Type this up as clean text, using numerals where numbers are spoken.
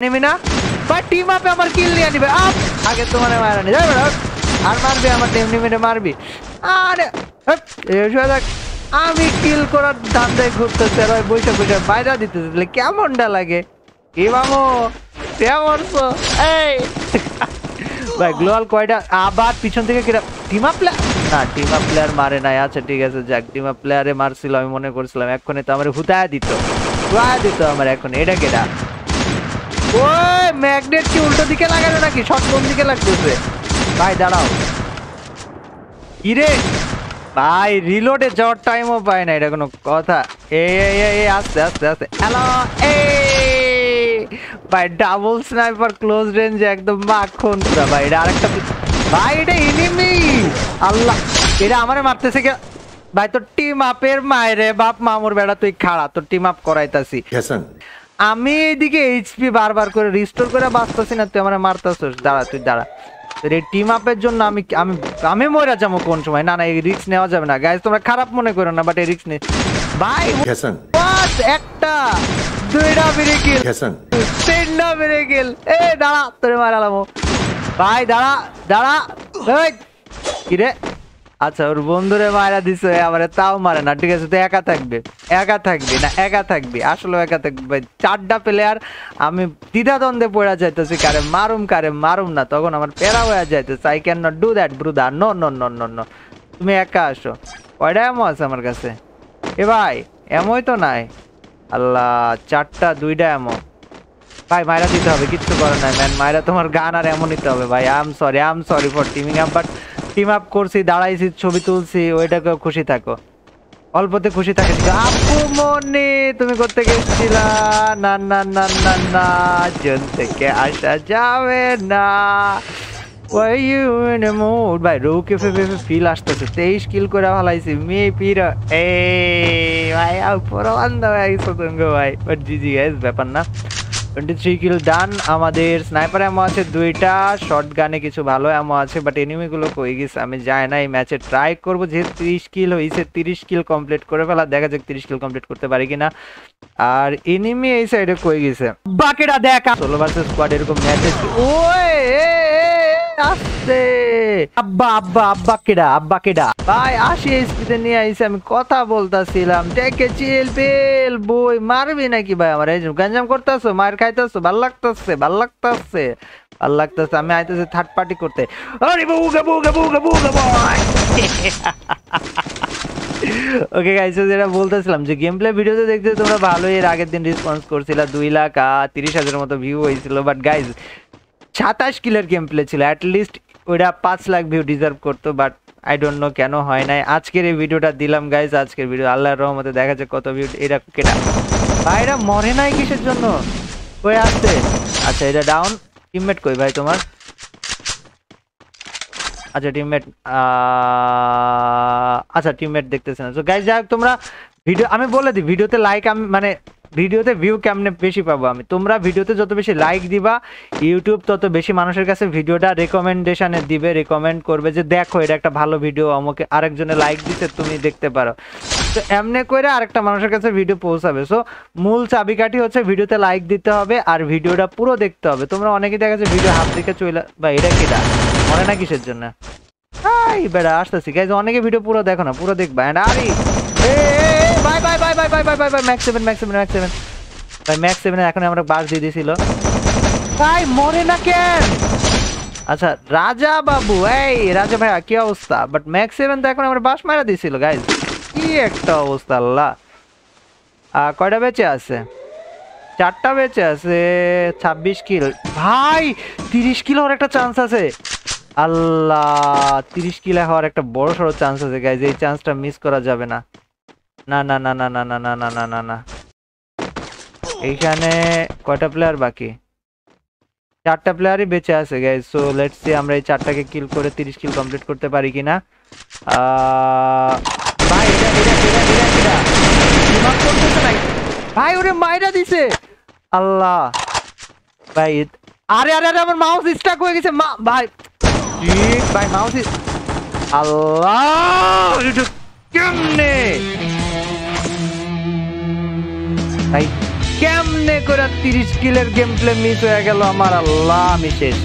নেমি না ভাই টিম আপে আমার কিল নিয়ে নিবে আপ আগে তোমারে মারানি যাই বড় আর মারবি আমার টিম নিমিটে মারবি আরে দেখ আমি কিল করার ধান্দায় ঘুরতেছে আর বৈশা বৈশা বাইরা দিতেছে কেমনটা লাগে কি মামু কেমন এই ভাই গ্লোয়াল কয়টা আবার পিছন থেকে কিরা টিম আপ প্লেয়ার না টিম আপ প্লেয়ার মারে নাই আচ্ছা ঠিক আছে যাক টিম আপ প্লেয়ারে মারছিল আমি মনে করছিলাম এক্ষুনি তো আমার হুতায়া দিত আমার এখন এটা কেডা ওই ম্যাগনেট কি উল্টো দিকে লাগানো নাকি সব কোন দিকে লাগতেছে ভাই দাঁড়াও কি রে ভাই রিলোডে যাওয়ার টাইমও পায় না এটা কোনো কথা এই আস্তে আস্তে আস্তে হ্যালো এই ভাই ডাবল স্নাইপার ক্লোজ রেঞ্জ একদম মাখন পুরো ভাই এটা আরেকটা ভাই এটা এনিমি আল্লাহ এটা আমারে মারতেছে কে ভাই তোর টিম আপের মায়েরে বাপ মামুর বেড়া তুই খাড়া তোর টিম আপ করাইতাছি আমি এইদিকে এইচপি বারবার করে রিস্টোর করে বাঁচতেছি না তুই আমার মারতেছিস দাঁড়া তুই দাঁড়া তোর এই টিম আপের জন্য আমি আমি আমি মরে যাবো কোন সময় না না এই রিস্ক নেওয়া যাবে না গাইজ তোমরা খারাপ মনে করো না বাট এই রিস্ক নেই ভাই একটা দুইটা বেড়ে গেল তিনটা বেড়ে গেল এ দাঁড়া তোরে মারালাম ভাই দাঁড়া দাঁড়া কি রে আচ্ছা ওর বন্ধুরে মারা দিছে আমার তাও মারে না ঠিক আছে তুই একা থাকবি না একা থাকবি আসলে একা থাকবি চারটা প্লেয়ার আমি দ্বিধাদ্বন্দ্বে পড়া যাইতেছি কারে মারুম না তখন আমার প্যারা হয়ে যাইতেছে I can not do that brother no no no no no তুমি একা আসো কয়টা এমো আছে আমার কাছে এ ভাই এমোই তো নাই আল্লাহ চারটা দুইটা এমো ভাই মাইরা দিতে হবে কিচ্ছু করে নাই ম্যান মাইরা তোমার গান আর এমন নিতে হবে ভাই I am sorry for teaming up but team up করছি দাঁড়াইছি ছবি তুলছি ওইটাকে খুশি থাকো অল্পতে খুশি থাকে আপু মনে তুমি করতে গেছিলা না না না না না জন থেকে আসা যাবে না Why you in a mood ভাই রোকে ফিল আসতেছে 23 কিল করে ফলাইছি মে পির এই ভাই পুরো বন্ধ হয়ে গেছে তুমি ভাই বাট জিজি গাইস ব্যাপার না 23 কিল ডান আমাদের স্নাইপার এমো আছে দুইটা শটগানে কিছু ভালো এমো আছে বাট এনিমি গুলো কই গেছে আমি জানি না এই ম্যাচে ট্রাই করব যে 30 কিল হইছে 30 কিল কমপ্লিট করে ফেলা দেখা যাক 30 কিল কমপ্লিট করতে পারি কিনা আর এনিমি এই সাইডে কই গেছে বাকিটা দেখ সোলো ভার্সেস স্কোয়াড এরকম ম্যাচ আছে ওই আস্তে আব্বা কেডা ভাই 80 এসপিতে নিয়ে আইছে আমি কথা বলতাছিলাম টেকে চিল পেল বই মারবি নাকি ভাই আমার এই গঞ্জাম করতেছো মার খাইতেছো ভাল লাগতেছে আমি আইতেছি থার্ড পার্টি করতে আরে বুগা বয় ওকে গাইস যেটা বলতেছিলাম যে গেম প্লে ভিডিওতে দেখতে তোমরা ভালোই এর আগের দিন রেসপন্স করছিলা 2,30,000 মতো ভিউ হয়েছিল বাট গাইস 27 কিলের গেম প্লে ছিল অ্যাট লিস্ট ওইটা 5 লাখ ভিউ ডিজার্ভ করতো বাট আই ডোন্ট নো কেন হয় নাই আজকের এই ভিডিওটা দিলাম গাইস আজকের ভিডিও আল্লাহর রহমতে দেখা যাক কত ভিউ এটা কেটা ভাইরা মরে নাই কিসের জন্য কই আসছে আচ্ছা এটা ডাউন টিমমেট কই ভাই তোমার আচ্ছা টিমমেট দেখতেছ না সো গাইস যাক তোমরা ভিডিও আমি বলে দিই ভিডিওতে লাইক আমি মানে ভিডিওতে ভিউ কেমনে বেশি পাবো আমি তোমরা ভিডিওতে যত বেশি লাইক দিবা ইউটিউব তত বেশি মানুষের কাছে ভিডিওটা রেকমেন্ডেশনে দিবে রেকমেন্ড করবে যে দেখো এটা একটা ভালো ভিডিও আমাকে আরেকজনে লাইক দিতে তুমি দেখতে পারো তো এমনি করে আরেকটা মানুষের কাছে ভিডিও পৌঁছাবে সো মূল চাবিকাঠি হচ্ছে ভিডিওতে লাইক দিতে হবে আর ভিডিওটা পুরো দেখতে হবে তোমরা অনেকেই দেখা যাচ্ছে ভিডিও হাফ দিকে চলে বা এটা কিটা মনে না কিসের জন্য এই বেড়া আসতেছি গাইজ অনেকে ভিডিও পুরো দেখো না পুরো দেখবা এন্ড আরে বাই ম্যাক্স 7 ভাই ম্যাক্স 7 এখন আমরা বাস দিয়ে দিছিল ভাই মরে না কেন আচ্ছা রাজা বাবু এই রাজা ভাই কি অবস্থা বাট ম্যাক্স 7 তো এখন আমরা বাস মারা দিছিল গাইজ কি একটা অবস্থা আল্লাহ কয়টা বেঁচে আছে 4টা বেঁচে আছে 26 কিল ভাই 30 কিল হওয়ার একটা চান্স আছে আল্লাহ 30 কিল হওয়ার একটা বড় সড়ো চান্স আছে গাইজ এই চান্সটা মিস করা যাবে না না না না না না না না না না না না এইখানে কয়টা প্লেয়ার বাকি 4টা প্লেয়ারই বেঁচে আছে গাইজ সো লেটস সি আমরা এই 4টাকে কিল করে 30 কিল কমপ্লিট করতে পারি কিনা ভাই এটা ভাই ওরে মাইরা দিছে আল্লাহ ভাই আরে আমার মাউস স্টাক হয়ে গেছে ভাই ঠিক ভাই মাউস আল্লাহ এটা কেমনে ভাই কেমনে করে 30 কিলের গেম প্লে মিস হয়ে গেল আমার, আল্লাহ আমি শেষ।